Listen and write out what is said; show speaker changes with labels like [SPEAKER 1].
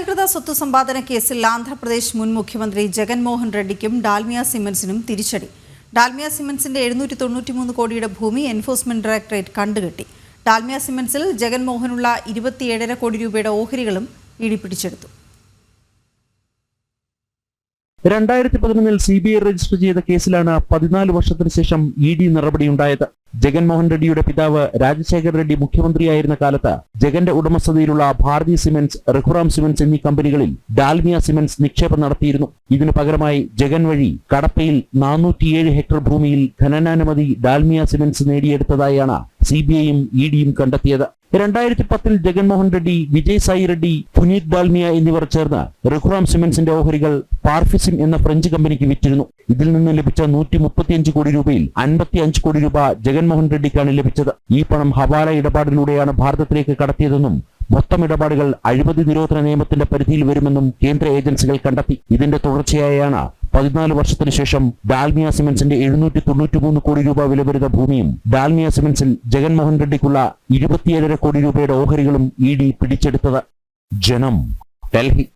[SPEAKER 1] അനധികൃത സ്വത്ത് സമ്പാദന കേസിൽ ആന്ധ്രാപ്രദേശ് മുൻ മുഖ്യമന്ത്രി ജഗൻമോഹൻ റെഡ്ഡിക്കും ഡാൽമിയ സിമന്റ്സിനും തിരിച്ചടി. ഡാൽമിയ സിമന്റ്സിന്റെ 793 കോടിയുടെ ഭൂമി എൻഫോഴ്സ്മെന്റ് ഡയറക്ടറേറ്റ് കണ്ടുകെട്ടി. ഡാൽമിയ സിമന്റ്സിൽ ജഗൻമോഹനുള്ള 27.5 കോടി രൂപയുടെ ഓഹരികളും ഇഡി പിടിച്ചെടുത്തു.
[SPEAKER 2] 2011 CBI രജിസ്റ്റർ ചെയ്ത കേസിലാണ് 14 വർഷത്തിന് ശേഷം ഇഡി നടപടിയുണ്ടായത്. ജഗൻമോഹൻ റെഡ്ഡിയുടെ പിതാവ് രാജശേഖർ റെഡ്ഡി മുഖ്യമന്ത്രിയായിരുന്ന കാലത്ത് ജഗന്റെ ഉടമസ്ഥതയിലുള്ള ഭാരതി സിമന്റ്സ്, രഘുറാം സിമന്റ്സ് എന്നീ കമ്പനികളിൽ ഡാൽമിയ സിമന്റ്സ് നിക്ഷേപം നടത്തിയിരുന്നു. ഇതിനു പകരമായി ജഗൻ വഴി കടപ്പയിൽ 407 ഹെക്ടർ ഭൂമിയിൽ ഖനനാനുമതി ഡാൽമിയ സിമന്റ്സ് നേടിയെടുത്തതായാണ് CBIയും ഇഡിയും കണ്ടെത്തിയത്. 2010 ജഗൻമോഹൻ റെഡ്ഡി, വിജയ് സായി റെഡ്ഡി, പുനീത് ഡാൽമിയ എന്നിവർ ചേർന്ന് രഘുറാം സിമന്റ്സിന്റെ ഓഹരികൾ പാർഫിസിം എന്ന ഫ്രഞ്ച് കമ്പനിക്ക് വിറ്റിരുന്നു. ഇതിൽ നിന്ന് ലഭിച്ച 135 കോടി രൂപയിൽ 55 കോടി രൂപ ജഗൻമോഹൻ റെഡ്ഡിക്കാണ് ലഭിച്ചത്. ഈ പണം ഹവാല ഇടപാടിലൂടെയാണ് ഭാരതത്തിലേക്ക് കടത്തിയതെന്നും മൊത്തം ഇടപാടുകൾ അഴിമതി നിരോധന നിയമത്തിന്റെ പരിധിയിൽ വരുമെന്നും കേന്ദ്ര ഏജൻസികൾ കണ്ടെത്തി. ഇതിന്റെ തുടർച്ചയായാണ് 14 വർഷത്തിനു ശേഷം ഡാൽമിയ സിമന്റ്സിന്റെ 793 കോടി രൂപ വില വരുന്ന ഭൂമിയും ഡാൽമിയ സിമന്റ്സിൽ ജഗൻമോഹൻ റെഡ്ഡിക്കുള്ള 27.5 കോടി രൂപയുടെ ഓഹരികളും ഇഡി പിടിച്ചെടുത്തത്. ജനം, ഡൽഹി.